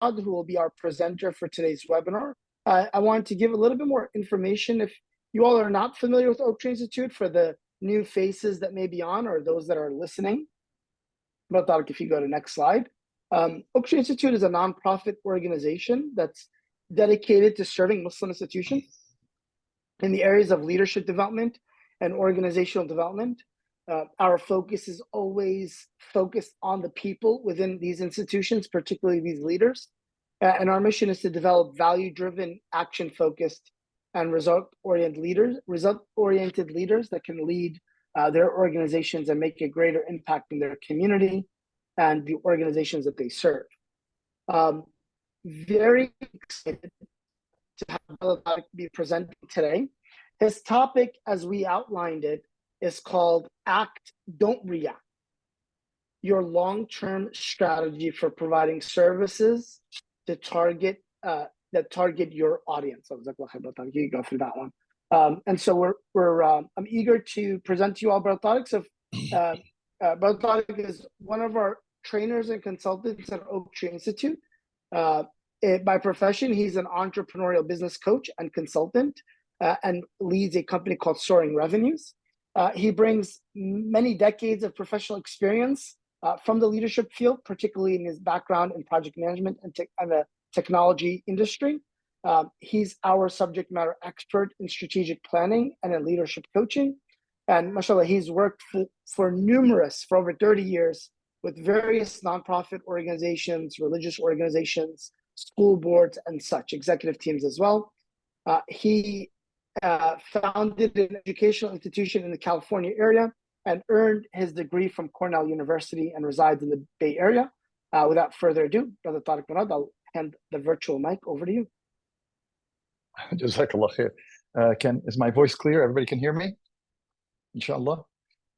who will be our presenter for today's webinar. I wanted to give a little bit more information if you all are not familiar with Oak Tree Institute, for the new faces that may be on or those that are listening. But if you go to next slide. Oak Tree Institute is a nonprofit organization that's dedicated to serving Muslim institutions in the areas of leadership development and organizational development. Our focus is always focused on the people within these institutions, particularly these leaders. And our mission is to develop value-driven, action-focused, and result-oriented leaders that can lead their organizations and make a greater impact in their community and the organizations that they serve. Very excited to have Brother Tariq be presenting today. His topic, as we outlined it, is called Act, Don't React. Your long-term strategy for providing services to target that target your audience. So you go through that one. And so I'm eager to present to you all Brother Tariq. So Brother Tariq is one of our trainers and consultants at Oak Tree Institute. By profession, he's an entrepreneurial business coach and consultant and leads a company called Soaring Revenues. He brings many decades of professional experience from the leadership field, particularly in his background in project management and the technology industry. He's our subject matter expert in strategic planning and in leadership coaching. And mashallah, he's worked for over 30 years with various nonprofit organizations, religious organizations, school boards, and such, executive teams as well. He founded an educational institution in the California area and earned his degree from Cornell University and resides in the Bay Area. Without further ado, Brother Tariq Murad, I'll hand the virtual mic over to you. Jazakallah khair. Is my voice clear? Everybody can hear me? Inshallah.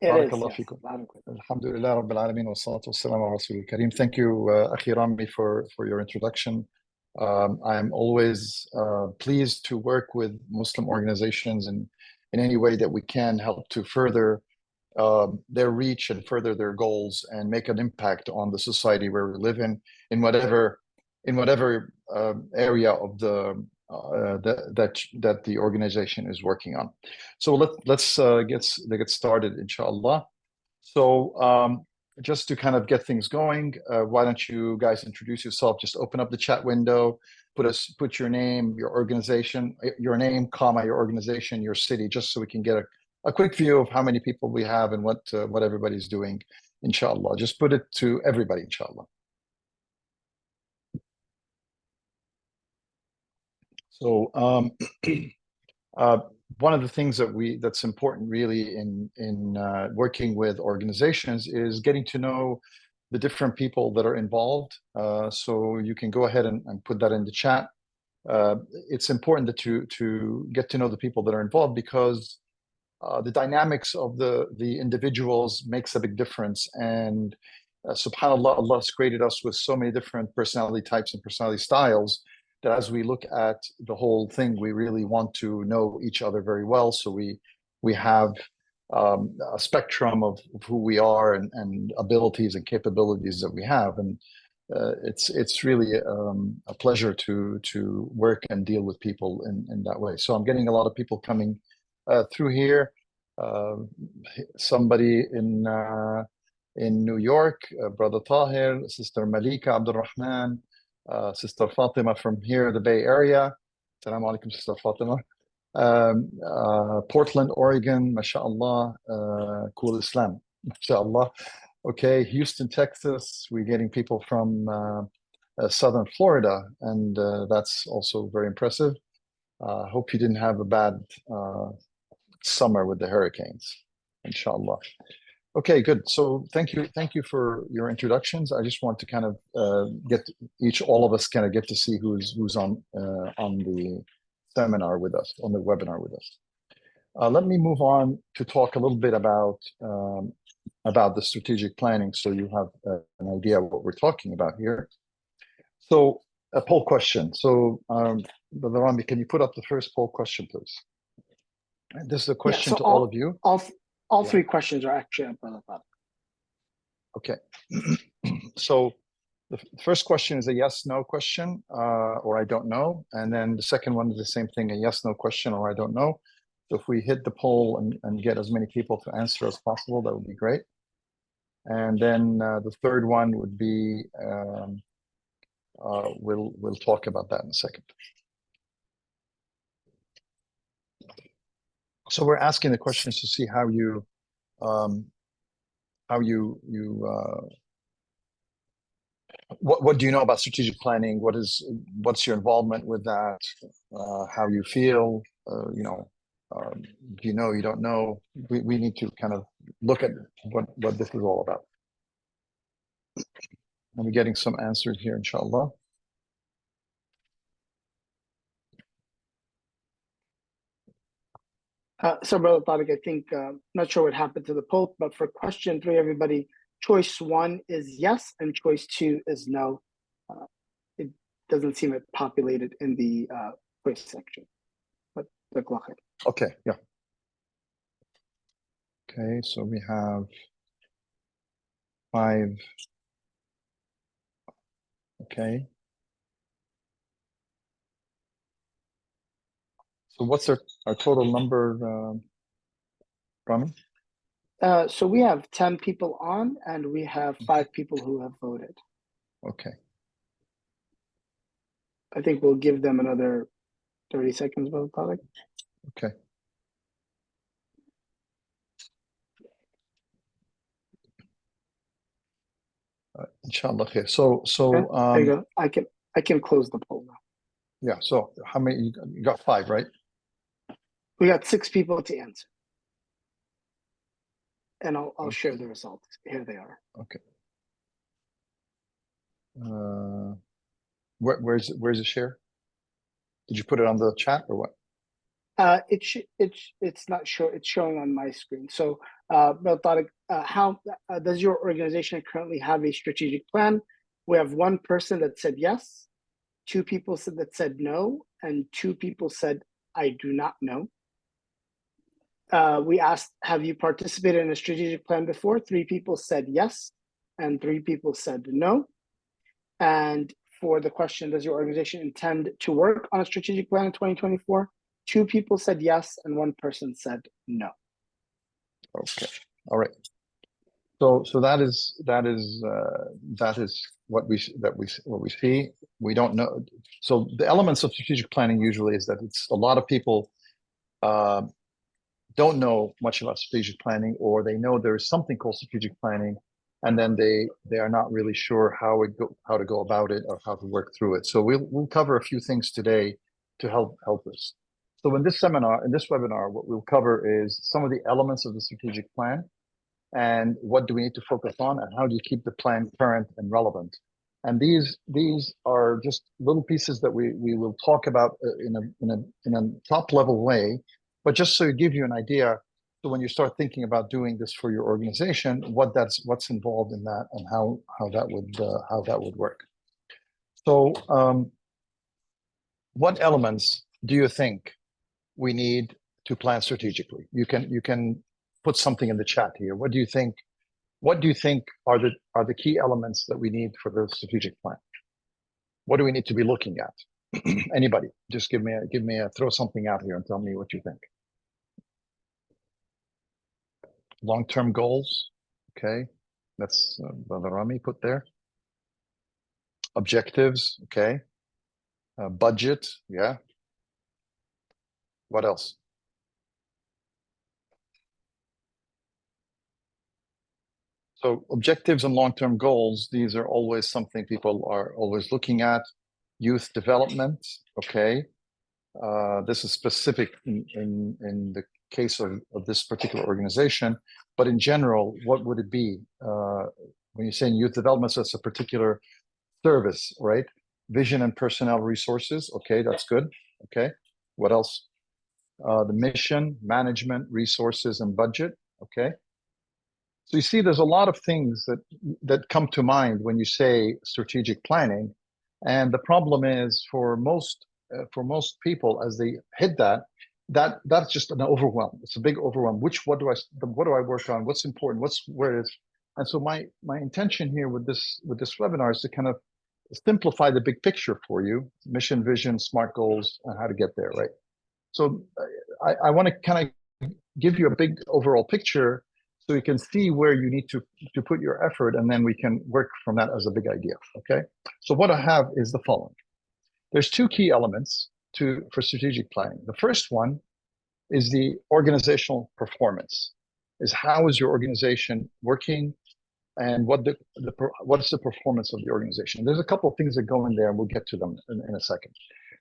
Barakallah fikum. Alhamdulillah Rabbil Alameen wa salatu wa salam ala Rasulil Kareem. Thank you, Akhi Rami, for your introduction. I'm always pleased to work with Muslim organizations in any way that we can help to further their reach and further their goals and make an impact on the society where we live in whatever area of that the organization is working on. So let's get started, inshallah. So just to kind of get things going, why don't you guys introduce yourself? Just open up the chat window, put your name, your organization, your name, comma, your organization, your city, just so we can get a quick view of how many people we have and what everybody's doing, inshallah. Just put it to everybody, inshallah. So one of the things that's important really in working with organizations is getting to know the different people that are involved. So you can go ahead and put that in the chat. It's important to get to know the people that are involved, because the dynamics of the individuals makes a big difference. And subhanAllah, Allah has created us with so many different personality types and personality styles that as we look at the whole thing, we really want to know each other very well. So we have a spectrum of who we are and abilities and capabilities that we have. And it's really a pleasure to work and deal with people in that way. So I'm getting a lot of people coming through here. Somebody in New York, Brother Tahir, Sister Malika Abdul Rahman, Sister Fatima from here, the Bay Area. Assalamu alaikum, Sister Fatima. Portland, Oregon, mashallah. Cool Islam, mashallah. Okay, Houston, Texas. We're getting people from southern Florida, and that's also very impressive. Hope you didn't have a bad summer with the hurricanes, inshallah. Okay, good. So thank you for your introductions. I just want to kind of all of us kind of get to see who's on the seminar with us, on the webinar with us. Let me move on to talk a little bit about the strategic planning, so you have an idea of what we're talking about here. So a poll question. So Brother Rami, can you put up the first poll question, please? And this is a question to all of you. All three questions are actually up on the top. Okay. So The first question is a yes, no question, or I don't know. And then the second one is the same thing, a yes, no question, or I don't know. So if we hit the poll and get as many people to answer as possible, that would be great. And then the third one would be, we'll talk about that in a second. So we're asking the questions to see how you what do you know about strategic planning? What's your involvement with that? How you feel? Do you know? You don't know? We need to kind of look at what this is all about. I'm getting some answers here, inshallah. So, Brother Tariq, I think, not sure what happened to the poll, but for question 3, everybody, choice 1 is yes, and choice 2 is no. It doesn't seem it populated in the choice section, but okay, yeah. Okay, so we have 5. Okay. So what's our total number, Rami? So we have 10 people on, and we have 5 people who have voted. Okay. I think we'll give them another 30 seconds, Brother Tariq. Okay. Inshallah. Okay. So there you go. I can close the poll now. Yeah. So how many you got? 5, right? We got 6 people to answer, and I'll share the results. Here they are. Okay. Where's the share? Did you put it on the chat or what? It's not sure. It's showing on my screen. So, Brother Tariq, how does your organization currently have a strategic plan? We have 1 person that said yes, 2 people that said no, and 2 people said I do not know. We asked, have you participated in a strategic plan before? 3 people said yes, and 3 people said no. And for the question, does your organization intend to work on a strategic plan in 2024? 2 people said yes, and 1 person said no. Okay. All right. So that is what we see. We don't know. So the elements of strategic planning usually is that it's a lot of people don't know much about strategic planning, or they know there is something called strategic planning, and then they are not really sure how to go about it or how to work through it. So we'll cover a few things today to help us. So in this webinar, what we'll cover is some of the elements of the strategic plan, and what do we need to focus on, and how do you keep the plan current and relevant. And these are just little pieces that we will talk about in a top level way, but just so it gives you an idea. So when you start thinking about doing this for your organization, what's involved in that, and how that would work. So what elements do you think we need to plan strategically? You can put something in the chat here. What do you think are the key elements that we need for the strategic plan? What do we need to be looking at? Anybody, just throw something out here and tell me what you think. Long-term goals, okay, that's Brother Rami put there. Objectives, okay. Budget, yeah. What else? So objectives and long-term goals, these are always something people are always looking at. Youth development, okay. This is specific in the case of this particular organization, but in general, what would it be? When you're saying youth development, so it's a particular service, right? Vision and personnel resources, okay, that's good, okay. What else? The mission, management, resources, and budget, okay. So you see, there's a lot of things that come to mind when you say strategic planning, and the problem is for most people, as they hit that's just an overwhelm. It's a big overwhelm. What do I work on? What's important? Where it is? And so my intention here with this webinar is to kind of simplify the big picture for you: mission, vision, SMART goals, and how to get there, right? So I want to kind of give you a big overall picture so you can see where you need to put your effort, and then we can work from that as a big idea, okay? So what I have is the following. There's two key elements for strategic planning. The first one is the organizational performance, is how is your organization working, and what's the performance of the organization. There's a couple of things that go in there, and we'll get to them in a second.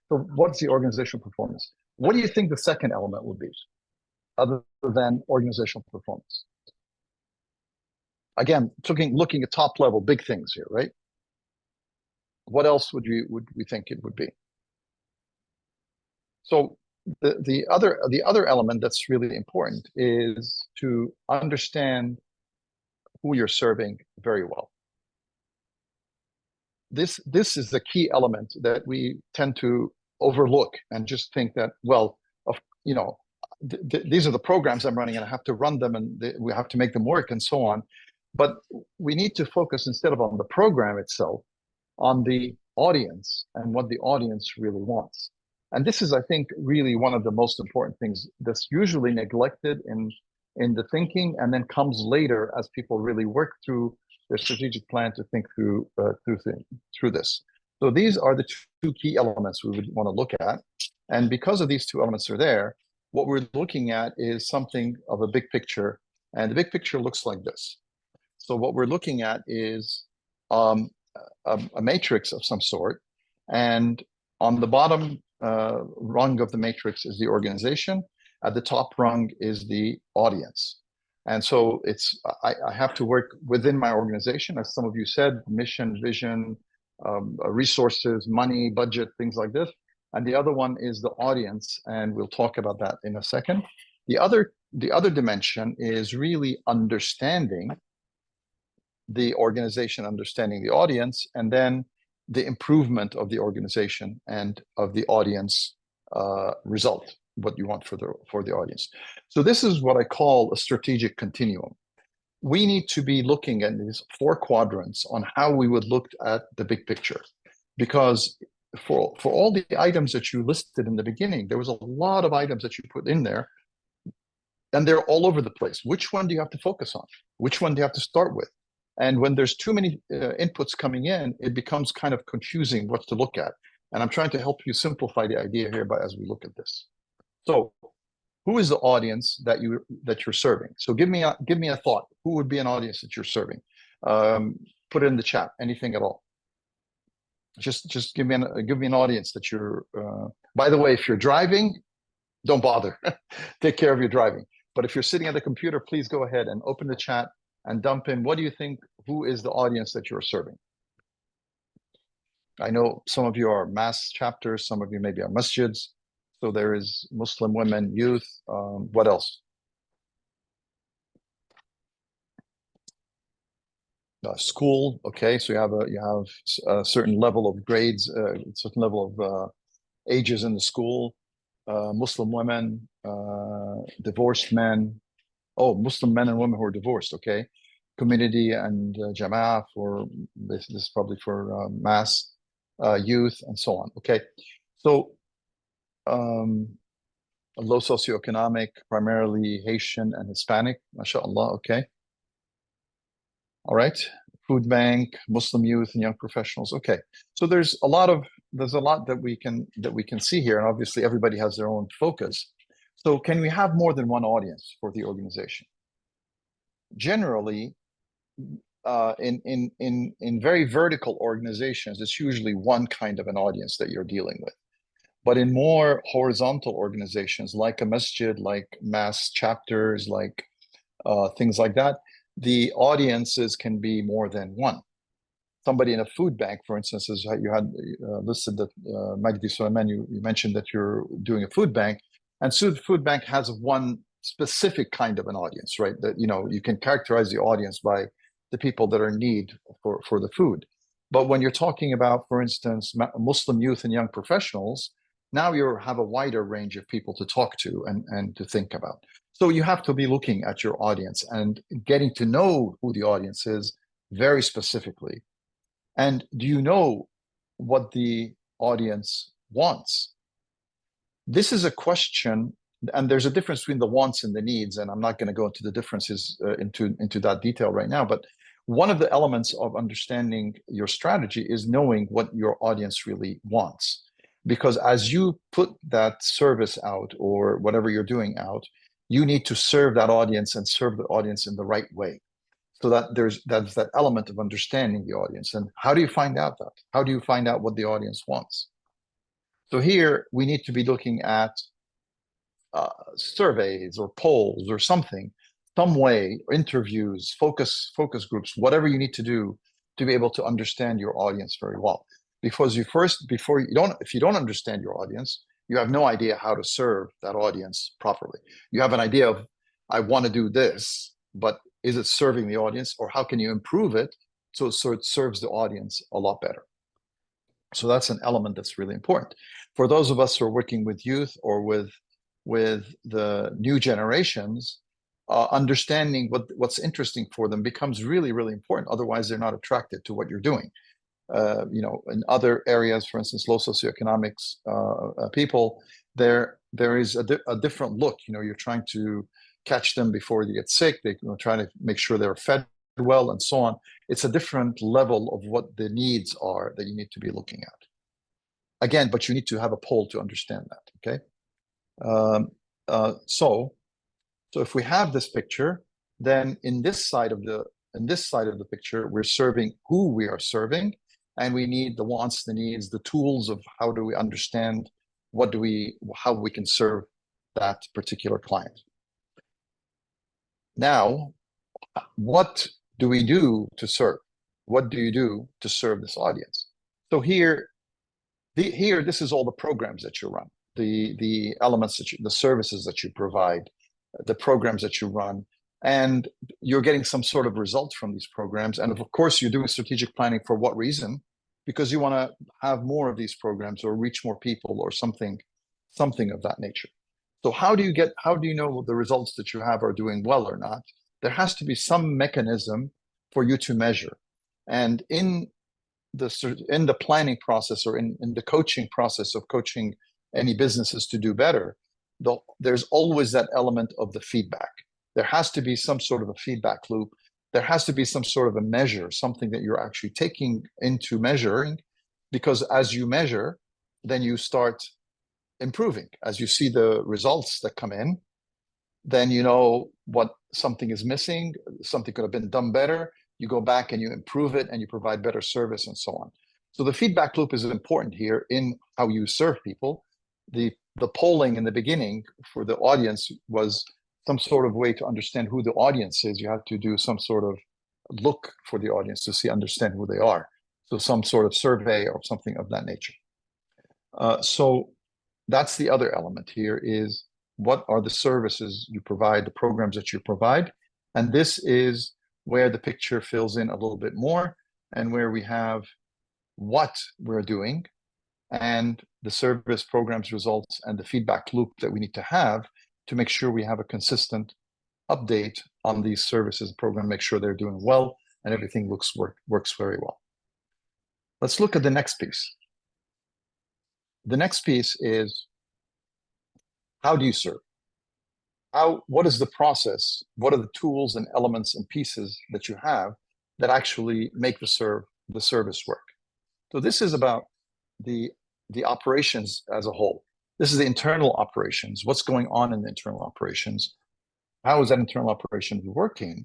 So what's the organizational performance? What do you think the second element would be, other than organizational performance? Again, looking at top level, big things here, right? What else would we think it would be? So the other element that's really important is to understand who you're serving very well. This is the key element that we tend to overlook and just think that, well, these are the programs I'm running and I have to run them, and we have to make them work and so on. But we need to focus, instead of on the program itself, on the audience and what the audience really wants. And this is, I think, really one of the most important things that's usually neglected in the thinking, and then comes later as people really work through their strategic plan to think through this. So these are the two key elements we would want to look at. And because of these two elements are there, what we're looking at is something of a big picture. And the big picture looks like this. So what we're looking at is a matrix of some sort. And on the bottom rung of the matrix is the organization. At the top rung is the audience. And so I have to work within my organization, as some of you said, mission, vision, resources, money, budget, things like this. And the other one is the audience, and we'll talk about that in a second. The other dimension is really understanding the organization, understanding the audience, and then the improvement of the organization and of the audience result, what you want for the audience. So this is what I call a strategic continuum. We need to be looking at these 4 quadrants on how we would look at the big picture, because for all the items that you listed in the beginning, there was a lot of items that you put in there, and they're all over the place. Which one do you have to focus on? Which one do you have to start with? And when there's too many inputs coming in, it becomes kind of confusing what to look at. And I'm trying to help you simplify the idea here as we look at this. So who is the audience that you're serving? So give me a thought. Who would be an audience that you're serving? Put it in the chat, anything at all. Just give me an audience that you're, by the way, if you're driving, don't bother. Take care of your driving. But if you're sitting at the computer, please go ahead and open the chat and dump in, what do you think, who is the audience that you're serving? I know some of you are mass chapters, some of you maybe are masjids. So there is Muslim women, youth, what else? School, okay, so you have a certain level of grades, a certain level of ages in the school. Muslim women, divorced men. Oh, Muslim men and women who are divorced, okay. Community and Jama'ah, this is probably for mass, youth, and so on, okay. So low socioeconomic, primarily Haitian and Hispanic, mashallah, okay. All right, food bank, Muslim youth and young professionals, okay. So there's a lot that we can see here, and obviously everybody has their own focus. So can we have more than one audience for the organization? Generally, in very vertical organizations, it's usually one kind of an audience that you're dealing with. But in more horizontal organizations, like a masjid, like mass chapters, like things like that, the audiences can be more than one. Somebody in a food bank, for instance, as you had listed that, Magdi Suleiman, you mentioned that you're doing a food bank, and so the food bank has one specific kind of an audience, right? That, you can characterize the audience by the people that are in need for the food. But when you're talking about, for instance, Muslim youth and young professionals, now you have a wider range of people to talk to and to think about. So you have to be looking at your audience and getting to know who the audience is very specifically. And do you know what the audience wants? This is a question, and there's a difference between the wants and the needs, and I'm not going to go into the differences into that detail right now, but one of the elements of understanding your strategy is knowing what your audience really wants. Because as you put that service out or whatever you're doing out, you need to serve that audience and serve the audience in the right way. So that that's that element of understanding the audience. And how do you find out that? How do you find out what the audience wants? So here we need to be looking at surveys or polls or something, some way, interviews, focus groups, whatever you need to do to be able to understand your audience very well. Because if you don't understand your audience, you have no idea how to serve that audience properly. You have an idea of, I want to do this, but is it serving the audience, or how can you improve it so it serves the audience a lot better? So that's an element that's really important. For those of us who are working with youth or with the new generations, understanding what's interesting for them becomes really, really important. Otherwise, they're not attracted to what you're doing. In other areas, for instance, low socioeconomics people, there is a different look. You're trying to catch them before they get sick. They're trying to make sure they're fed well and so on. It's a different level of what the needs are that you need to be looking at. Again, but you need to have a poll to understand that, okay? So if we have this picture, then in this side of the picture, we're serving who we are serving, and we need the wants, the needs, the tools of how do we understand how we can serve that particular client. Now, what do we do to serve? What do you do to serve this audience? So here, this is all the programs that you run, the elements the services that you provide, the programs that you run, and you're getting some sort of result from these programs. And of course, you're doing strategic planning for what reason? Because you want to have more of these programs or reach more people or something of that nature. So how do you know the results that you have are doing well or not? There has to be some mechanism for you to measure. And in the planning process or in the coaching process of coaching any businesses to do better, there's always that element of the feedback. There has to be some sort of a feedback loop. There has to be some sort of a measure, something that you're actually taking into measuring, because as you measure, then you start improving. As you see the results that come in, then you know what something is missing, something could have been done better. You go back and you improve it and you provide better service and so on. So the feedback loop is important here in how you serve people. The polling in the beginning for the audience was some sort of way to understand who the audience is. You have to do some sort of look for the audience to understand who they are. So some sort of survey or something of that nature. So that's the other element here is what are the services you provide, the programs that you provide. And this is where the picture fills in a little bit more and where we have what we're doing and the service programs results and the feedback loop that we need to have to make sure we have a consistent update on these services program, make sure they're doing well and everything works very well. Let's look at the next piece. The next piece is, how do you serve? What is the process? What are the tools and elements and pieces that you have that actually make the service work? So this is about the operations as a whole. This is the internal operations. What's going on in the internal operations? How is that internal operation working?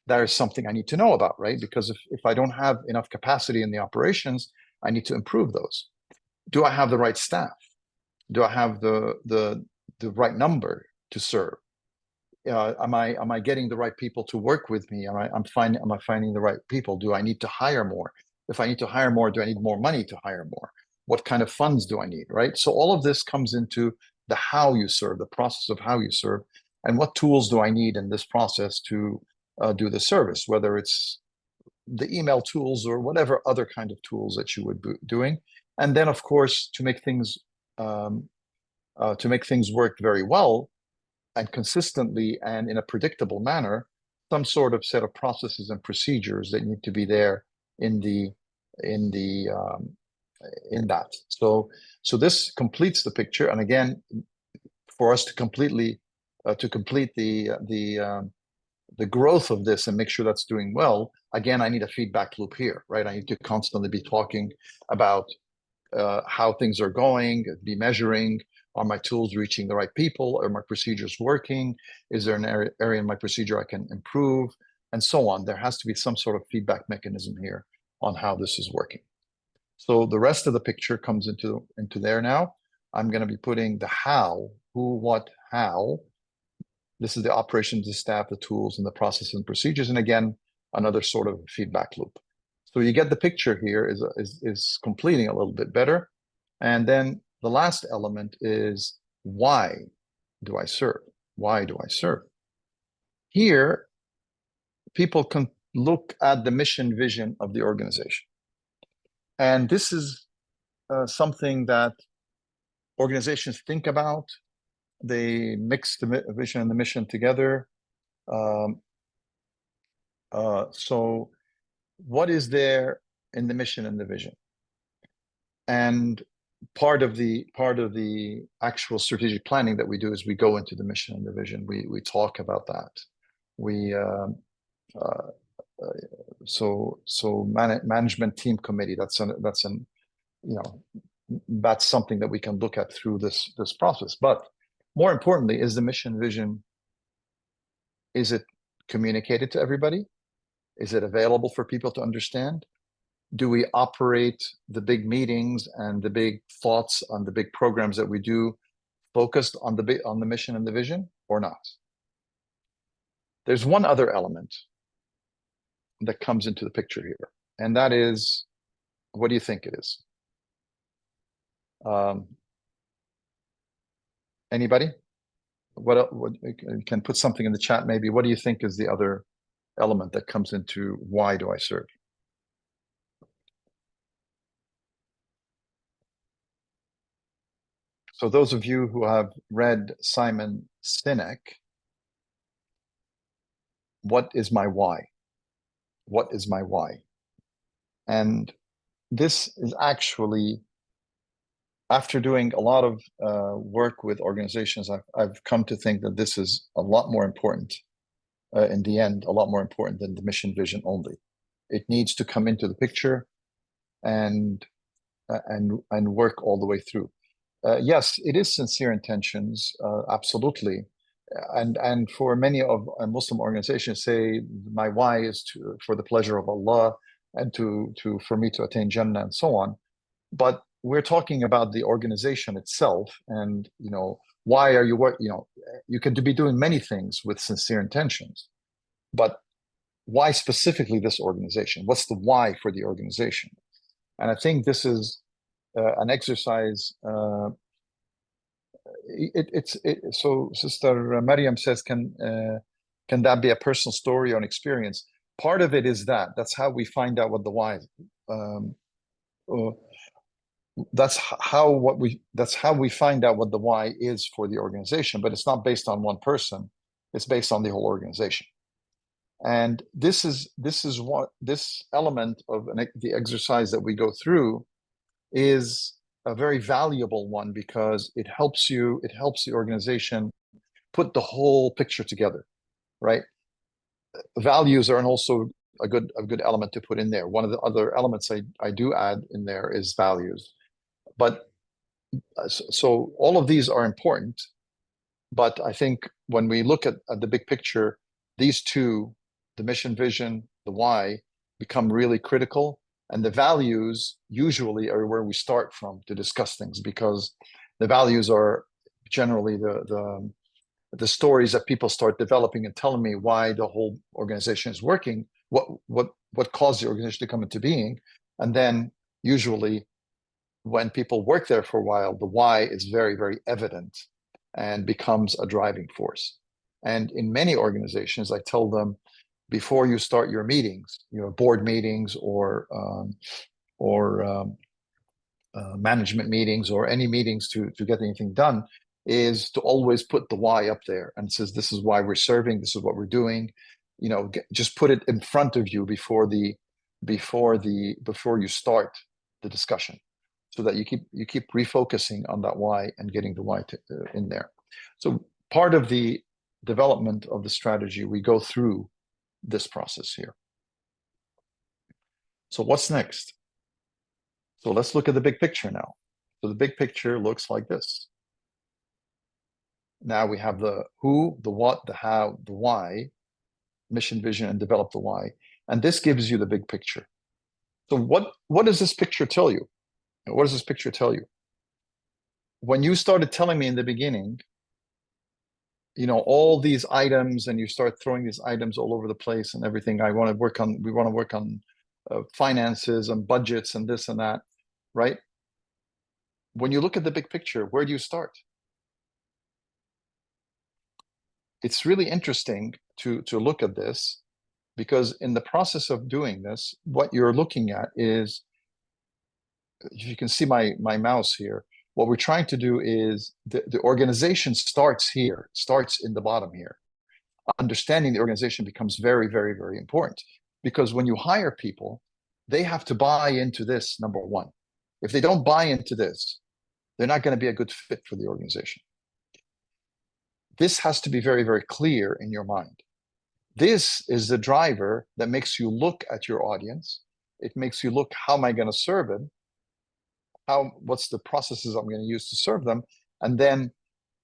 That is something I need to know about, right? Because if I don't have enough capacity in the operations, I need to improve those. Do I have the right staff? Do I have the right number to serve? Am I getting the right people to work with me? Am I finding the right people? Do I need to hire more? If I need to hire more, do I need more money to hire more? What kind of funds do I need, right? So all of this comes into the how you serve, the process of how you serve, and what tools do I need in this process to do the service, whether it's the email tools or whatever other kind of tools that you would be doing. And then, of course, to make things work very well and consistently and in a predictable manner, some sort of set of processes and procedures that need to be there in the in that. So this completes the picture. And again, for us to completely to complete the growth of this and make sure that's doing well, again, I need a feedback loop here, right? I need to constantly be talking about how things are going, be measuring, are my tools reaching the right people? Are my procedures working? Is there an area in my procedure I can improve? And so on. There has to be some sort of feedback mechanism here on how this is working. So the rest of the picture comes into there now. I'm going to be putting the how, who, what, how. This is the operations, the staff, the tools, and the processes and procedures. And again, another sort of feedback loop. So you get the picture here is completing a little bit better. And then the last element is, why do I serve? Why do I serve? Here, people can look at the mission vision of the organization. And this is something that organizations think about. They mix the vision and the mission together. So what is there in the mission and the vision? And part of the actual strategic planning that we do is we go into the mission and the vision. We talk about that. Management team committee. That's something that we can look at through this process. But more importantly, is the mission vision, is it communicated to everybody? Is it available for people to understand? Do we operate the big meetings and the big thoughts on the big programs that we do focused on the mission and the vision, or not? There's one other element that comes into the picture here, and that is, what do you think it is? Anybody? What you can put something in the chat maybe. What do you think is the other element that comes into why do I serve? So those of you who have read Simon Sinek, what is my why? What is my why? And this is actually, after doing a lot of work with organizations, I've come to think that this is a lot more important in the end, a lot more important than the mission vision only. It needs to come into the picture and work all the way through. Yes, it is sincere intentions, absolutely. And for many of Muslim organizations say, my why is for the pleasure of Allah and for me to attain Jannah and so on. But we're talking about the organization itself, and why are you work? You can be doing many things with sincere intentions, but why specifically this organization? What's the why for the organization? And I think this is an exercise. So Sister Maryam says, can that be a personal story or an experience? Part of it is that's how we find out what the why is. That's how we find out what the why is for the organization, but it's not based on one person. It's based on the whole organization. And this element of the exercise that we go through is a very valuable one, because it helps the organization put the whole picture together, right? Values are also a good element to put in there. One of the other elements I do add in there is values. But so all of these are important, but I think when we look at the big picture, these two, the mission vision, the why, become really critical. And the values usually are where we start from to discuss things, because the values are generally the stories that people start developing and telling me why the whole organization is working, what caused the organization to come into being. And then usually when people work there for a while, the why is very, very evident and becomes a driving force. And in many organizations, I tell them, before you start your meetings, board meetings or management meetings or any meetings to get anything done, is to always put the why up there and says, this is why we're serving, this is what we're doing. Just put it in front of you before you start the discussion. so that you keep refocusing on that why and getting the why in there. So part of the development of the strategy, we go through this process here. So what's next? So let's look at the big picture now. So the big picture looks like this. Now we have the who, the what, the how, the why, mission, vision, and develop the why. And this gives you the big picture. So what does this picture tell you? What does this picture tell you? When you started telling me in the beginning, you know, all these items, and you start throwing these items all over the place and everything, we want to work on finances and budgets and this and that, right? When you look at the big picture, where do you start? It's really interesting to look at this, because in the process of doing this, what you're looking at is, if you can see my mouse here, what we're trying to do is the organization starts here, starts in the bottom here. Understanding the organization becomes very, very, very important, because when you hire people, they have to buy into this, number one. If they don't buy into this, they're not going to be a good fit for the organization. This has to be very, very clear in your mind. This is the driver that makes you look at your audience. It makes you look, how am I going to serve it? What's the processes I'm going to use to serve them? And then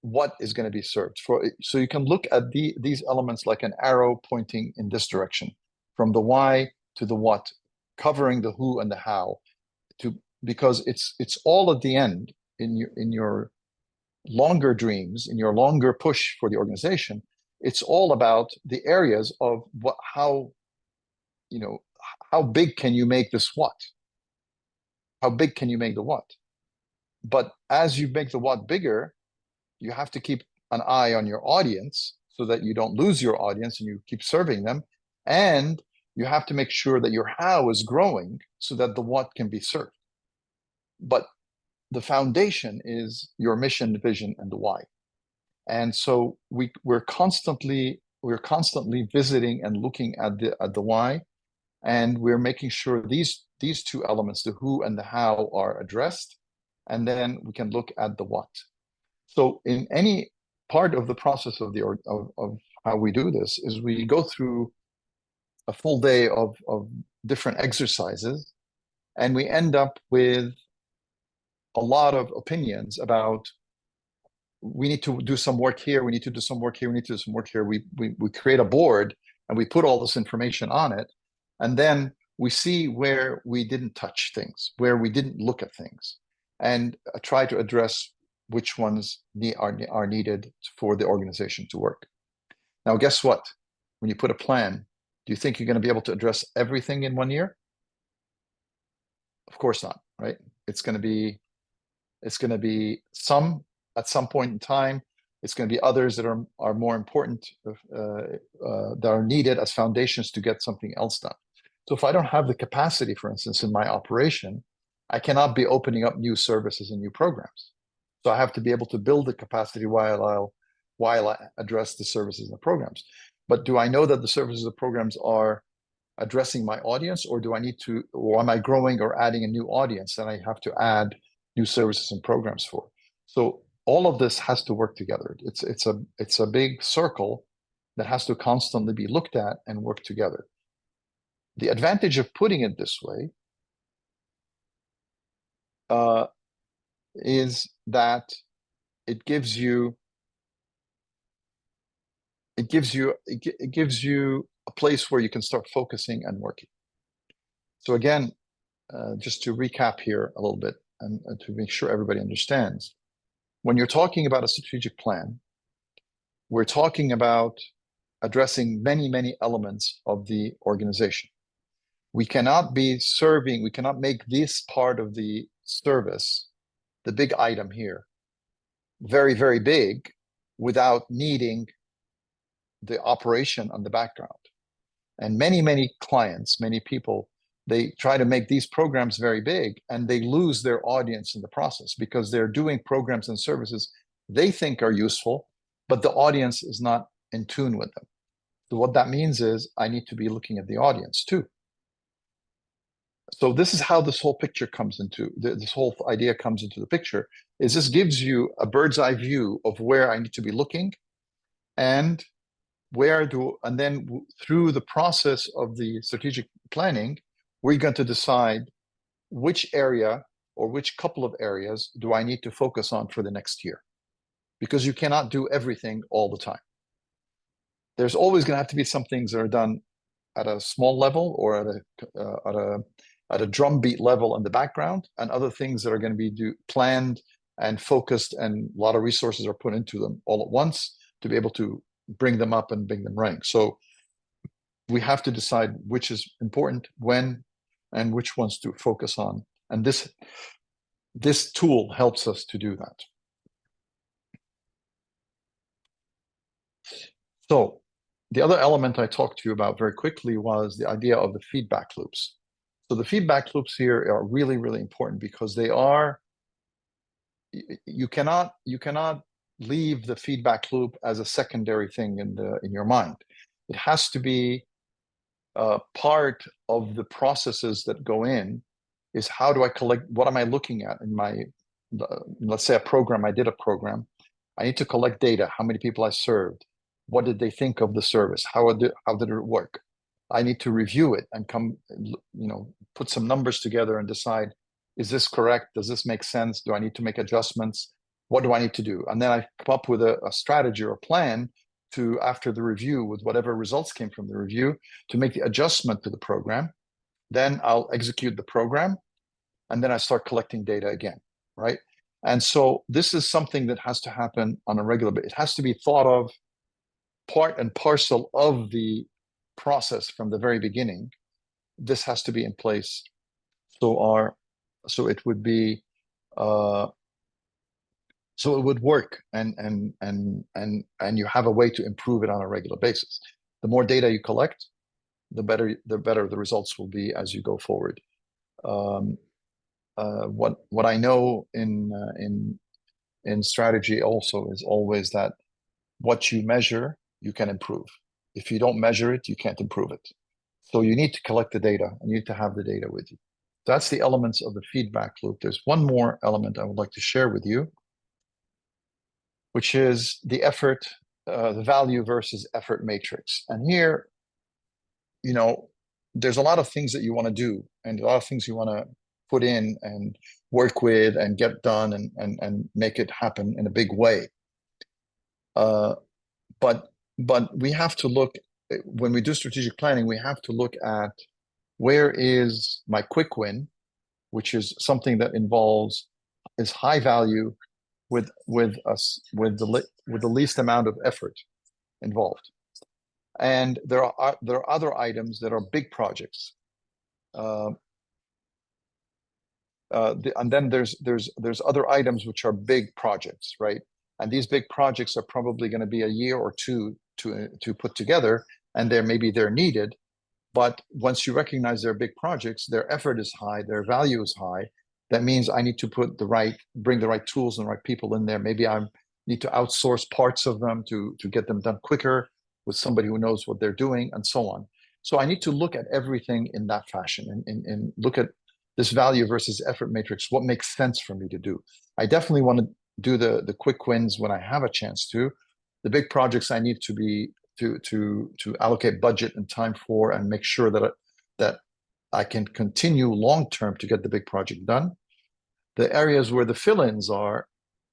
what is going to be served for. So you can look at these elements like an arrow pointing in this direction, from the why to the what, covering the who and the how, because it's all at the end in your longer dreams, in your longer push for the organization. It's all about the areas of how big can you make this what? How big can you make the what? But as you make the what bigger, you have to keep an eye on your audience so that you don't lose your audience and you keep serving them. And you have to make sure that your how is growing so that the what can be served. But the foundation is your mission, vision, and the why. And so we're constantly visiting and looking at the why, and we're making sure these two elements, the who and the how, are addressed, and then we can look at the what. So in any part of the process of how we do this is we go through a full day of different exercises, and we end up with a lot of opinions about, we need to do some work here, we need to do some work here, we need to do some work here. We create a board and we put all this information on it, and then we see where we didn't touch things, where we didn't look at things, and try to address which ones are needed for the organization to work. Now, guess what? When you put a plan, do you think you're going to be able to address everything in 1 year? Of course not, right? It's going to be some at some point in time. It's going to be others that are more important, that are needed as foundations to get something else done. So if I don't have the capacity, for instance, in my operation, I cannot be opening up new services and new programs. So I have to be able to build the capacity while I address the services and the programs. But do I know that the services and programs are addressing my audience, or am I growing or adding a new audience and I have to add new services and programs for? So all of this has to work together. It's a big circle that has to constantly be looked at and work together. The advantage of putting it this way is that it gives you a place where you can start focusing and working. So again, just to recap here a little bit, and to make sure everybody understands, when you're talking about a strategic plan, we're talking about addressing many, many elements of the organization. We cannot make this part of the service, the big item here, very, very big, without needing the operation on the background. And many, many clients, many people, they try to make these programs very big, and they lose their audience in the process, because they're doing programs and services they think are useful, but the audience is not in tune with them. So what that means is I need to be looking at the audience too. So this is how this whole picture comes into this whole idea comes into the picture. Is this gives you a bird's eye view of where I need to be looking, and and then through the process of the strategic planning, we're going to decide which area or which couple of areas do I need to focus on for the next year, because you cannot do everything all the time. There's always going to have to be some things that are done at a small level or at a drumbeat level in the background, and other things that are going to be planned and focused, and a lot of resources are put into them all at once to be able to bring them up and bring them running. So we have to decide which is important, when, and which ones to focus on. And this tool helps us to do that. So the other element I talked to you about very quickly was the idea of the feedback loops. So the feedback loops here are really, really important, because you cannot leave the feedback loop as a secondary thing in your mind. It has to be part of the processes that go in. Is how do I collect, what am I looking at in my, let's say I did a program. I need to collect data, how many people I served, what did they think of the service, how did it work. I need to review it and put some numbers together and decide, is this correct? Does this make sense? Do I need to make adjustments? What do I need to do? And then I come up with a strategy or a plan to, after the review, with whatever results came from the review, to make the adjustment to the program. Then I'll execute the program, and then I start collecting data again, right? And so this is something that has to happen on a regular basis. It has to be thought of part and parcel of the process from the very beginning. This has to be in place. So it would be so it would work, and you have a way to improve it on a regular basis. The more data you collect, the better the results will be as you go forward. What I know in strategy also is always that what you measure, you can improve. If you don't measure it, you can't improve it. So you need to collect the data, and you need to have the data with you. That's the elements of the feedback loop. There's one more element I would like to share with you, which is the effort, the value versus effort matrix. And here, there's a lot of things that you want to do, and a lot of things you want to put in and work with and get done, and make it happen in a big way. But we have to look, when we do strategic planning, we have to look at, where is my quick win, which is something that is high value with the least amount of effort involved. And there are other items that are big projects. And then there's other items which are big projects, right? And these big projects are probably going to be a year or two to put together, and they're needed. But once you recognize they're big projects, their effort is high, their value is high. That means I need to bring the right tools and the right people in there. Maybe I need to outsource parts of them to get them done quicker with somebody who knows what they're doing, and so on. So I need to look at everything in that fashion, and look at this value versus effort matrix. What makes sense for me to do? I definitely want to do the quick wins when I have a chance to. The big projects I need to allocate budget and time for, and make sure that I can continue long term to get the big project done. The areas where the fill-ins are,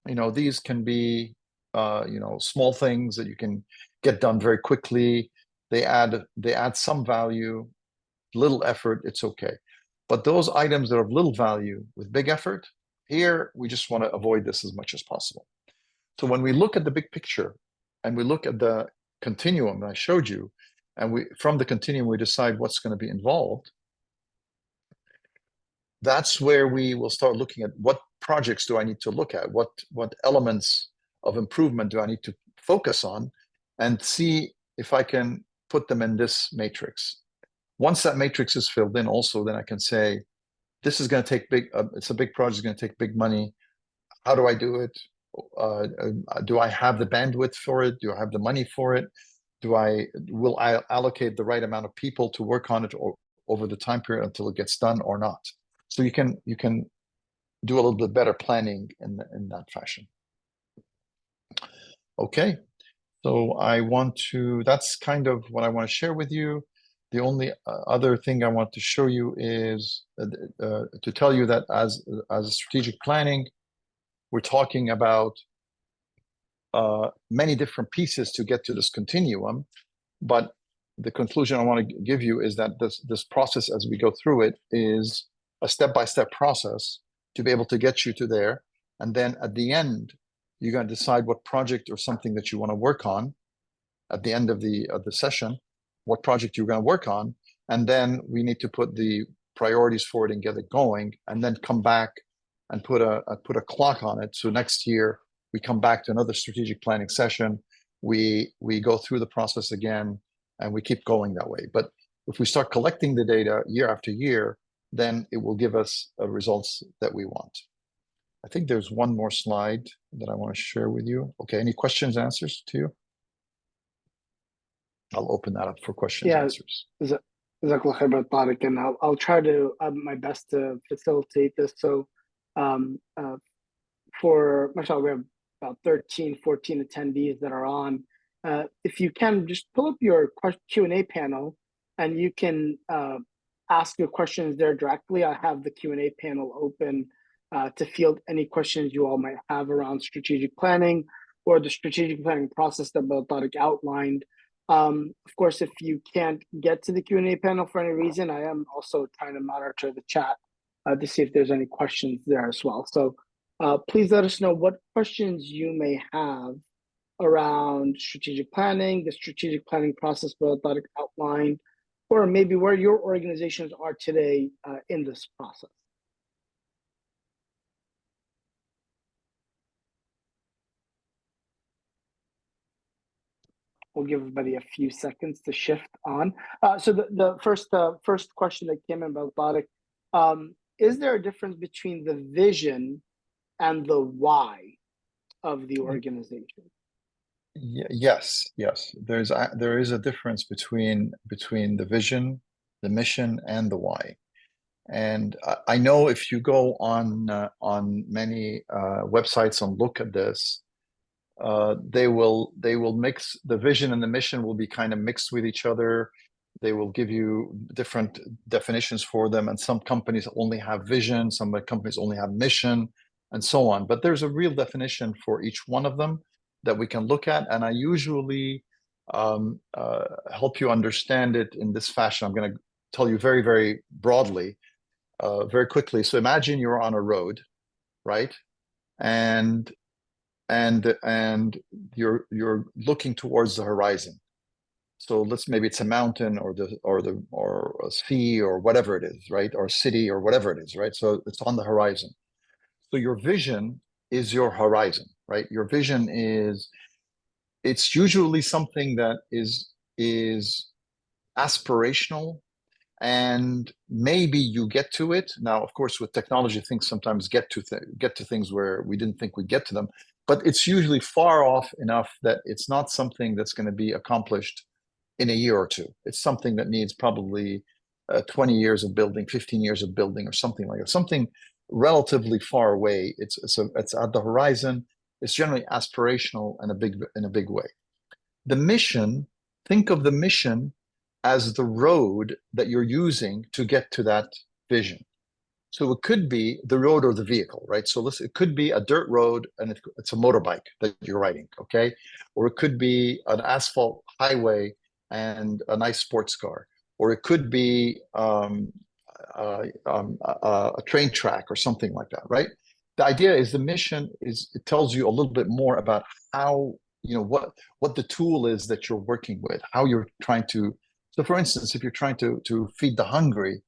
these can be small things that you can get done very quickly. They add some value, little effort, it's okay. But those items that are of little value with big effort, here we just want to avoid this as much as possible. So when we look at the big picture, and we look at the continuum that I showed you, and from the continuum we decide what's going to be involved, that's where we will start looking at, what projects do I need to look at, what elements of improvement do I need to focus on, and see if I can put them in this matrix. Once that matrix is filled in also, then I can say, this is going to take it's a big project, it's going to take big money. How do I do it? Do I have the bandwidth for it? Do I have the money for it? Will I allocate the right amount of people to work on it, over the time period until it gets done or not. So you can do a little bit better planning in that fashion. Okay, so that's kind of what I want to share with you. The only other thing I want to show you is to tell you that as a strategic planning, we're talking about many different pieces to get to this continuum. But the conclusion I want to give you is that this process, as we go through it, is a step-by-step process to be able to get you to there. And then at the end, you're going to decide what project or something that you want to work on at the end of the session, what project you're going to work on. And then we need to put the priorities for it and get it going, and then come back and put a clock on it. So next year, we come back to another strategic planning session. We go through the process again, and we keep going that way. But if we start collecting the data year after year, then it will give us results that we want. I think there's one more slide that I want to share with you. Okay, any questions, answers to you? I'll open that up for questions, answers. Jazakallah khair, Brother Tariq, and I'll try to my best to facilitate this. So for mashallah, we have about 13, 14 attendees that are on. If you can, just pull up your Q&A panel, and you can ask your questions there directly. I have the Q&A panel open to field any questions you all might have around strategic planning or the strategic planning process that Brother Tariq outlined. Of course, if you can't get to the Q&A panel for any reason, I am also trying to monitor the chat to see if there's any questions there as well. So please let us know what questions you may have around strategic planning, the strategic planning process Brother Tariq outlined, or maybe where your organizations are today in this process. We'll give everybody a few seconds to shift on. So the first question that came in about Tariq, is there a difference between the vision and the why of the organization? Yes. There is a difference between the vision, the mission, and the why. And I know if you go on many websites and look at this, they will mix the vision and the mission will be kind of mixed with each other. They will give you different definitions for them, and some companies only have vision, some companies only have mission, and so on. But there's a real definition for each one of them that we can look at, and I usually help you understand it in this fashion. I'm going to tell you very, very broadly, very quickly. So imagine you're on a road, right? And you're looking towards the horizon. So maybe it's a mountain or a sea or whatever it is, right? Or a city or whatever it is, right? So it's on the horizon. So your vision is your horizon, right? Your vision it's usually something that is aspirational, and maybe you get to it. Now, of course, with technology, things sometimes get to things where we didn't think we'd get to them, but it's usually far off enough that it's not something that's going to be accomplished in a year or two. It's something that needs probably 20 years of building, 15 years of building, or something like that. Something relatively far away. It's at the horizon. It's generally aspirational in a big way. The mission, think of the mission as the road that you're using to get to that vision. So it could be the road or the vehicle, right? So it could be a dirt road and it's a motorbike that you're riding, okay? Or it could be an asphalt highway and a nice sports car. Or it could be a train track or something like that, right? The idea is the mission it tells you a little bit more about how, what the tool is that you're working with, how you're trying to. So for instance, if you're trying to feed the hungry,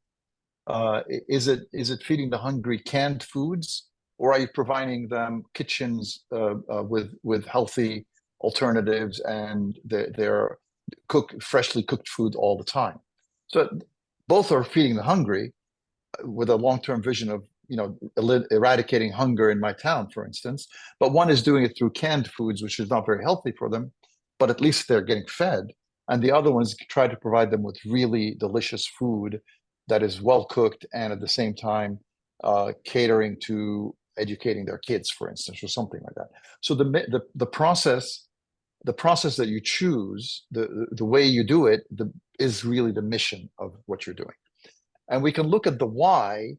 is it feeding the hungry canned foods, or are you providing them kitchens with healthy alternatives and they're freshly cooked food all the time? So both are feeding the hungry with a long-term vision of eradicating hunger in my town, for instance. But one is doing it through canned foods, which is not very healthy for them, but at least they're getting fed. And the other ones try to provide them with really delicious food that is well cooked and at the same time catering to educating their kids, for instance, or something like that. So the process that you choose, the way you do it, is really the mission of what you're doing. And we can look at the why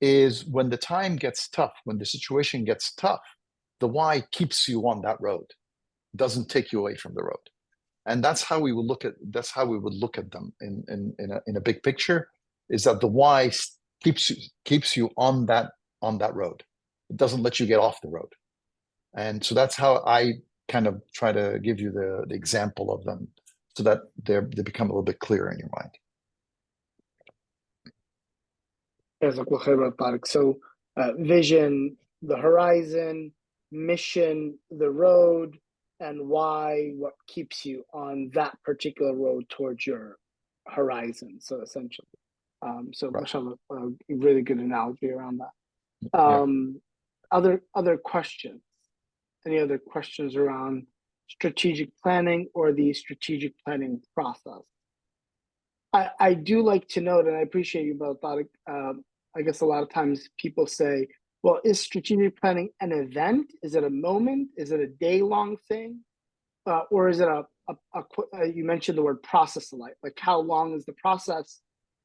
is when the time gets tough, when the situation gets tough, the why keeps you on that road, doesn't take you away from the road. And that's how we would look at them in a big picture, is that the why keeps you on that road. It doesn't let you get off the road. And so that's how I kind of try to give you the example of them, so that they become a little bit clearer in your mind. So vision, the horizon, mission, the road, and why, what keeps you on that particular road towards your horizon. So essentially, Right. mashallah, a really good analogy around that. Yeah. Other questions? Any other questions around strategic planning or the strategic planning process? I do like to note, and I appreciate you, Brother Tariq. I guess a lot of times people say, well, is strategic planning an event? Is it a moment? Is it a day-long thing? Or is it you mentioned the word process a lot. Like, how long is the process?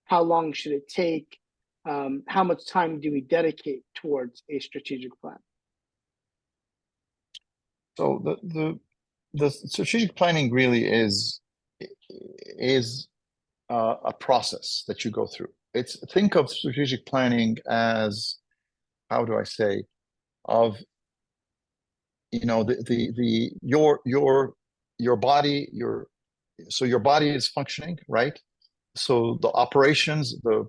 How long should it take? How much time do we dedicate towards a strategic plan? So the strategic planning really is a process that you go through. Think of strategic planning as, how do I say, of your body, your body is functioning, right? So the operations, the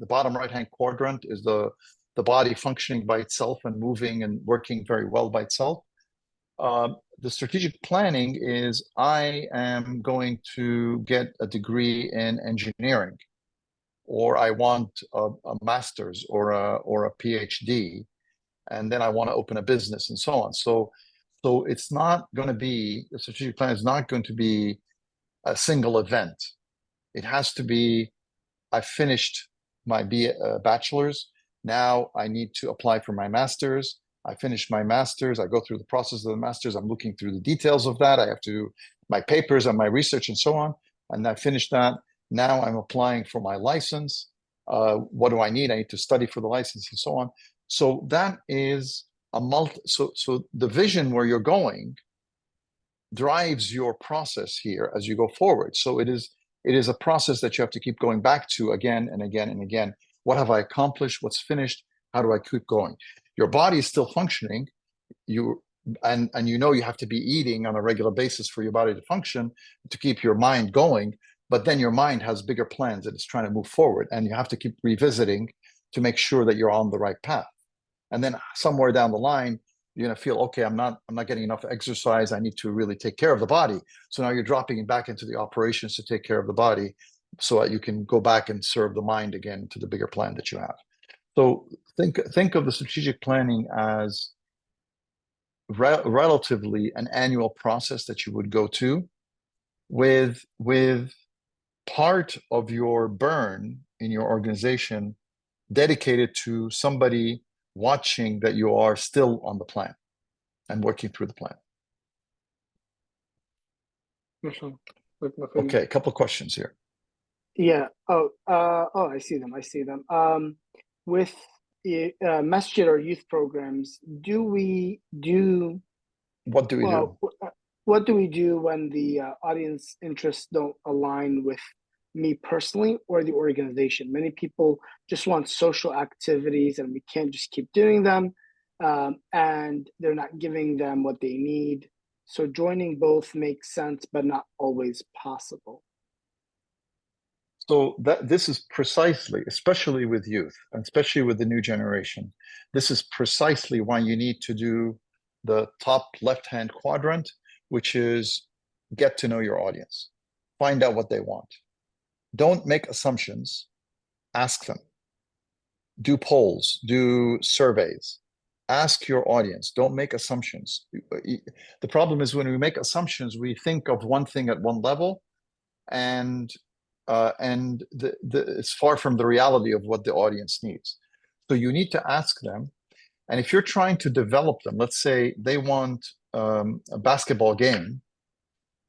bottom right hand quadrant is the body functioning by itself and moving and working very well by itself. The strategic planning is, I am going to get a degree in engineering, or I want a master's or a PhD, and then I want to open a business and so on. So it's not going to be, the strategic plan is not going to be a single event. It has to be, I finished my bachelor's. Now I need to apply for my master's. I finished my master's. I go through the process of the master's. I'm looking through the details of that. I have to do my papers and my research and so on. And I finished that. Now I'm applying for my license. What do I need? I need to study for the license and so on. So that is so the vision where you're going drives your process here as you go forward. So it is a process that you have to keep going back to again and again and again. What have I accomplished? What's finished? How do I keep going? Your body is still functioning. And you have to be eating on a regular basis for your body to function, to keep your mind going. But then your mind has bigger plans that it's trying to move forward, and you have to keep revisiting to make sure that you're on the right path. And then somewhere down the line, you're going to feel, okay, I'm not getting enough exercise. I need to really take care of the body. So now you're dropping back into the operations to take care of the body, so that you can go back and serve the mind again to the bigger plan that you have. So think of the strategic planning as relatively an annual process that you would go to, with part of your burn in your organization dedicated to somebody watching that you are still on the plan and working through the plan. Okay, a couple of questions here. Yeah. I see them. With masjid or youth programs, What do we do? What do we do when the audience interests don't align with me personally or the organization? Many people just want social activities, and we can't just keep doing them, and they're not giving them what they need. So joining both makes sense, but not always possible. So this is precisely, especially with youth, and especially with the new generation, this is precisely why you need to do the top left-hand quadrant, which is get to know your audience. Find out what they want. Don't make assumptions. Ask them. Do polls, do surveys. Ask your audience. Don't make assumptions. The problem is when we make assumptions, we think of one thing at one level, and and it's far from the reality of what the audience needs. So you need to ask them. And if you're trying to develop them, let's say they want a basketball game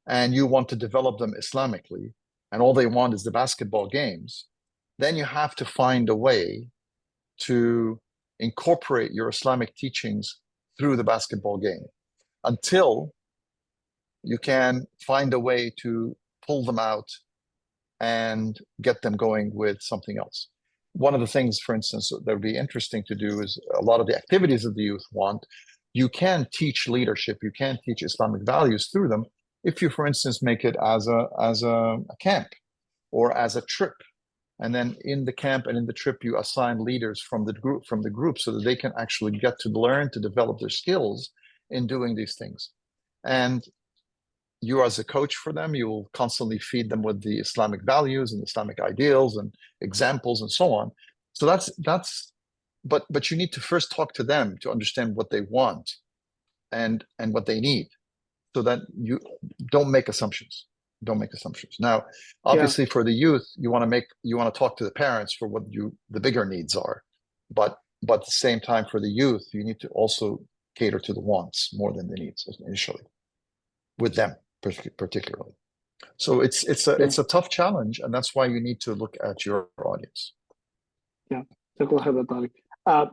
and you want to develop them Islamically, and all they want is the basketball games, then you have to find a way to incorporate your Islamic teachings through the basketball game until you can find a way to pull them out and get them going with something else. One of the things, for instance, that would be interesting to do is a lot of the activities that the youth want. You can teach leadership, you can teach Islamic values through them if you, for instance, make it as a camp or as a trip. And then in the camp and in the trip, you assign leaders from the group so that they can actually get to learn to develop their skills in doing these things. And you, as a coach for them, you will constantly feed them with the Islamic values and Islamic ideals and examples and so on. So but you need to first talk to them to understand what they want and what they need, so that you don't make assumptions. Don't make assumptions. Now, obviously, for the youth, you want to talk to the parents for what the bigger needs are, but at the same time, for the youth, you need to also cater to the wants more than the needs initially, with them particularly. So it's a tough challenge, and that's why you need to look at your audience. Yeah.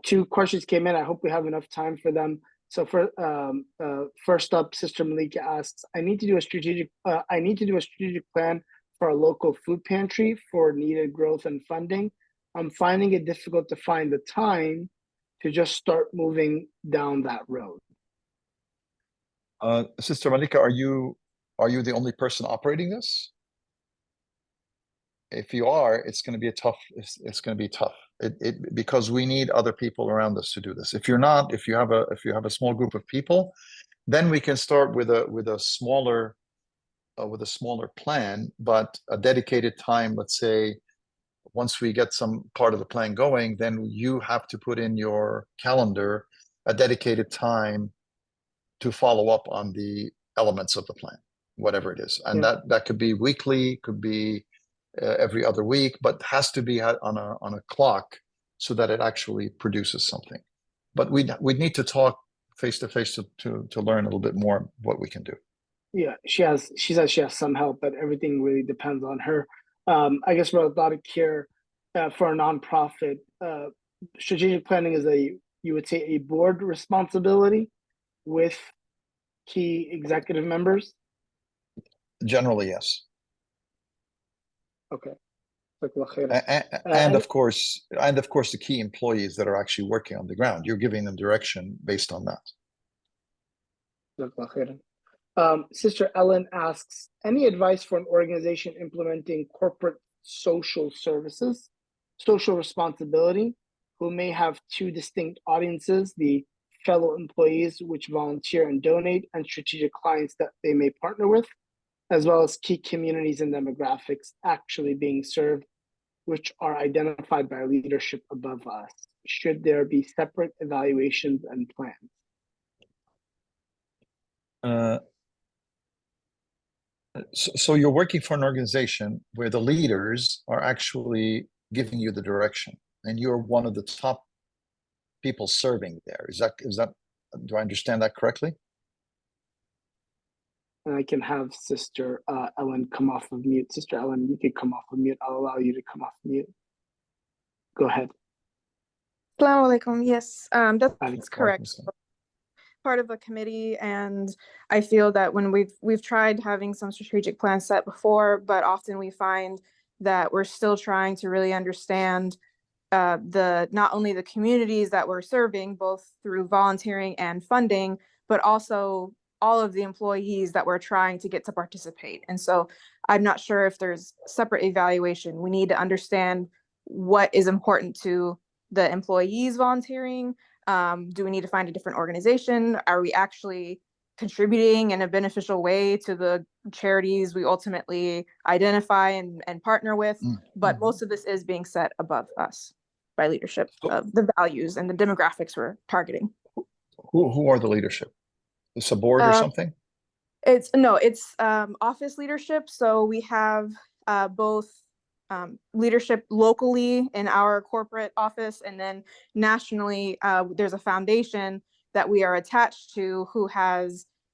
Two questions came in. I hope we have enough time for them. So first up, Sister Malika asks, I need to do a strategic plan for a local food pantry for needed growth and funding. I'm finding it difficult to find the time to just start moving down that road. Sister Malika, are you the only person operating this? If you are, it's going to be tough. It's going to be tough. Because we need other people around us to do this. If you're not, if you have a small group of people, then we can start with a smaller plan, but a dedicated time. Let's say once we get some part of the plan going, then you have to put in your calendar a dedicated time to follow up on the elements of the plan, whatever it is, and that could be weekly, could be every other week, but has to be on a clock so that it actually produces something. But we need to talk face to face to learn a little bit more what we can do. Yeah, she says she has some help, but everything really depends on her. I guess we're about to care for a nonprofit. Strategic planning is you would say a board responsibility with key executive members. Generally, yes. Okay. And of course, the key employees that are actually working on the ground, you're giving them direction based on that. Sister Ellen asks, any advice for an organization implementing corporate social services, social responsibility, who may have two distinct audiences, the fellow employees which volunteer and donate, and strategic clients that they may partner with, as well as key communities and demographics actually being served, which are identified by leadership above us? Should there be separate evaluations and plans? So you're working for an organization where the leaders are actually giving you the direction, and you're one of the top people serving there. Is that? Do I understand that correctly? And I can have Sister Ellen come off of mute. Sister Ellen, you can come off of mute. I'll allow you to come off mute. Go ahead. Assalamu alaikum. Yes, that's correct. Part of a committee, and I feel that when we've tried having some strategic plans set before, but often we find that we're still trying to really understand not only the communities that we're serving, both through volunteering and funding, but also all of the employees that we're trying to get to participate. And so I'm not sure if there's separate evaluation. We need to understand what is important to the employees volunteering. Do we need to find a different organization? Are we actually contributing in a beneficial way to the charities we ultimately identify and partner with? But most of this is being set above us by leadership of the values and the demographics we're targeting. Who are the leadership? It's a board or something? It's office leadership. So we have both leadership locally in our corporate office, and then nationally, there's a foundation that we are attached to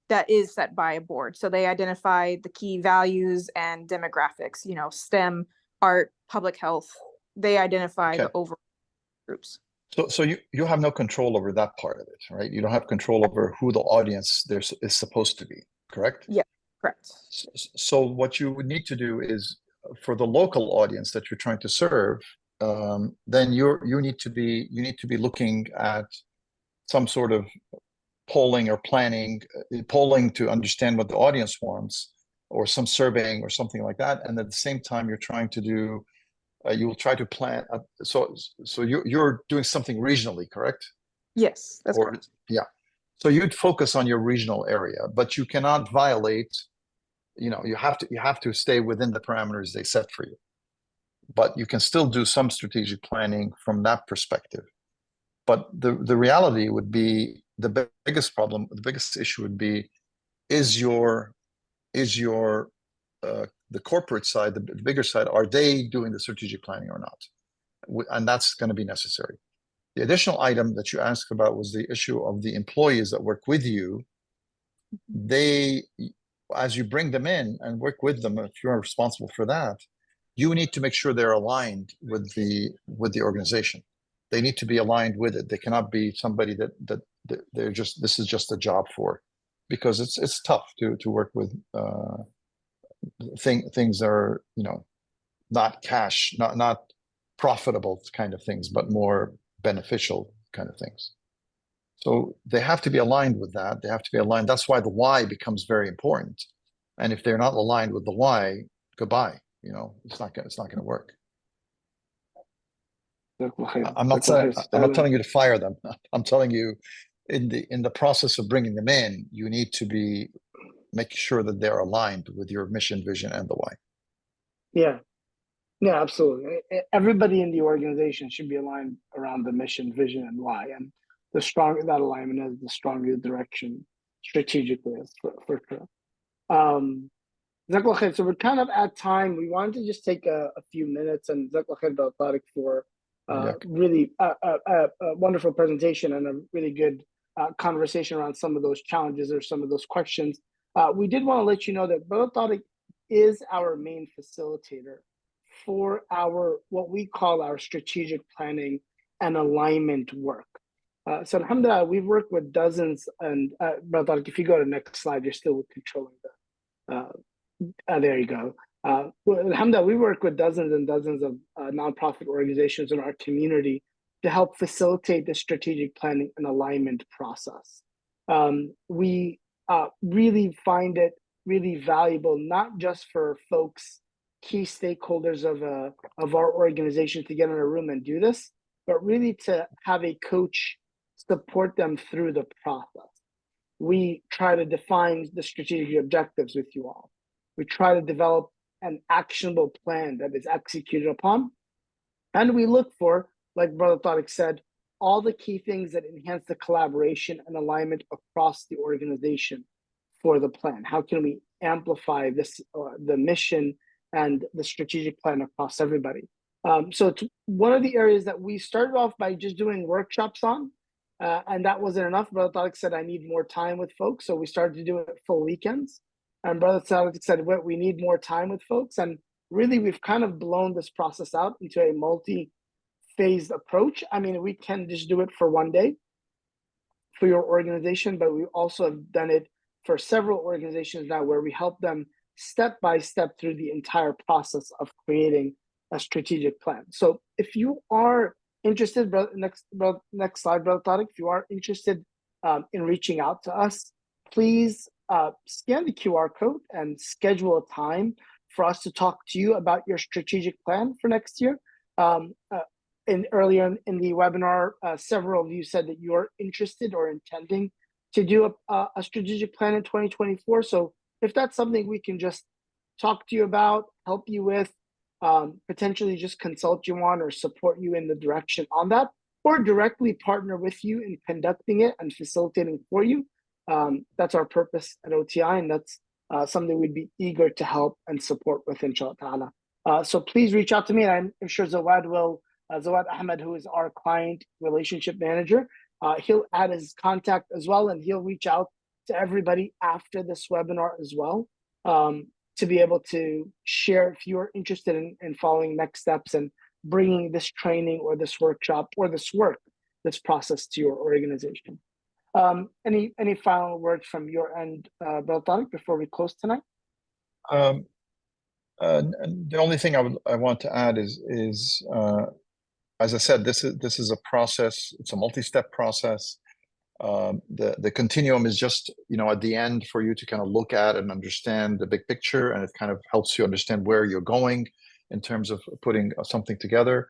that is set by a board. So they identify the key values and demographics, STEM, art, public health. They identify the overall groups. So you have no control over that part of it, right? You don't have control over who the audience there is supposed to be, correct? Yeah, correct. So what you would need to do is, for the local audience that you're trying to serve, then you need to be looking at some sort of polling or polling to understand what the audience wants, or some surveying or something like that. And at the same time, you're trying to do, you will try to plan. So you're doing something regionally, correct? Yes, that's correct. Yeah. So you'd focus on your regional area, but you cannot violate. You have to stay within the parameters they set for you. But you can still do some strategic planning from that perspective. But the reality would be, the biggest problem, the biggest issue would be, is your the corporate side, the bigger side, are they doing the strategic planning or not? And that's going to be necessary. The additional item that you asked about was the issue of the employees that work with you. They, as you bring them in and work with them, if you're responsible for that, you need to make sure they're aligned with the organization. They need to be aligned with it. They cannot be somebody that they're just, this is just a job for, because it's tough to work with things that are, not cash, not profitable kind of things, but more beneficial kind of things. So they have to be aligned with that. They have to be aligned. That's why the why becomes very important. And if they're not aligned with the why, goodbye. It's not gonna work. I'm not telling you to fire them. I'm telling you, in the process of bringing them in, you need to be making sure that they're aligned with your mission, vision, and the why. Yeah, absolutely. Everybody in the organization should be aligned around the mission, vision, and why. And the stronger that alignment is, the stronger the direction strategically is, for sure. So we're kind of at time. We wanted to just take a few minutes, and Tariq, for really a wonderful presentation and a really good conversation around some of those challenges or some of those questions. We did want to let you know that Tariq is our main facilitator for what we call our strategic planning and alignment work. So alhamdulillah, we've worked with dozens, and Tariq, if you go to the next slide, you're still controlling there you go. Alhamdulillah, we work with dozens and dozens of nonprofit organizations in our community to help facilitate the strategic planning and alignment process. We really find it really valuable, not just for folks, key stakeholders of our organization, to get in a room and do this, but really to have a coach support them through the process. We try to define the strategic objectives with you all. We try to develop an actionable plan that is executed upon. And we look for, like Brother Tariq said, all the key things that enhance the collaboration and alignment across the organization for the plan. How can we amplify this, the mission and the strategic plan across everybody? So it's one of the areas that we started off by just doing workshops on, and that wasn't enough. Brother Tariq said, I need more time with folks. So we started to do it full weekends. And Brother Tariq said, we need more time with folks. And really, we've kind of blown this process out into a multi-phased approach. I mean, we can just do it for one day for your organization, but we also have done it for several organizations now, where we help them step by step through the entire process of creating a strategic plan. So if you are interested, next slide, Brother Tariq, if you are interested in reaching out to us, please scan the QR code and schedule a time for us to talk to you about your strategic plan for next year. Earlier in the webinar, several of you said that you're interested or intending to do a strategic plan in 2024. So if that's something we can just talk to you about, help you with, potentially just consult you on or support you in the direction on that, or directly partner with you in conducting it and facilitating for you, that's our purpose at OTI, and that's something we'd be eager to help and support with, inshallah ta'ala. So please reach out to me, and I'm sure Zawad will. Zawad Ahmed, who is our client relationship manager, he'll add his contact as well, and he'll reach out to everybody after this webinar as well, to be able to share if you're interested in following next steps and bringing this training or this workshop or this process to your organization. Any final words from your end, Brother Tariq, before we close tonight? The only thing I want to add is as I said, this is a process. It's a multi-step process. The continuum is just, at the end for you to kind of look at and understand the big picture, and it kind of helps you understand where you're going in terms of putting something together.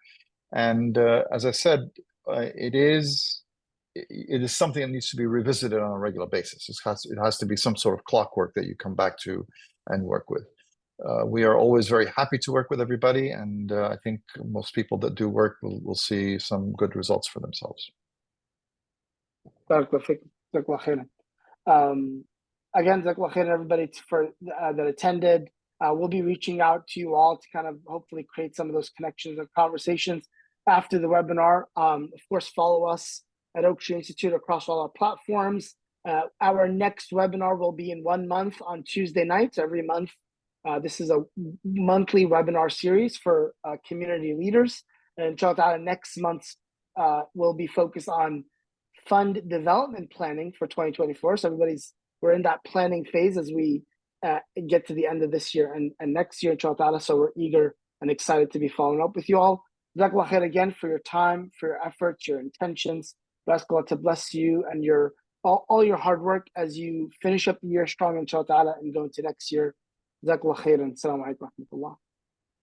And as I said, it is something that needs to be revisited on a regular basis. It has to be some sort of clockwork that you come back to and work with. We are always very happy to work with everybody, and I think most people that do work will see some good results for themselves. Again, everybody that attended. We'll be reaching out to you all to kind of hopefully create some of those connections and conversations after the webinar. Of course, follow us at Oak Tree Institute across all our platforms. Our next webinar will be in 1 month on Tuesday nights every month. This is a monthly webinar series for community leaders. And inshallah, next month will be focused on fund development planning for 2024. So we're in that planning phase as we get to the end of this year and next year, inshallah. So we're eager and excited to be following up with you all. Jazakallah khair again for your time, for your efforts, your intentions. Ask Allah to bless you and all your hard work as you finish up the year strong, inshallah, and go into next year. جزاك الله خيرا. السلام عليكم ورحمة الله.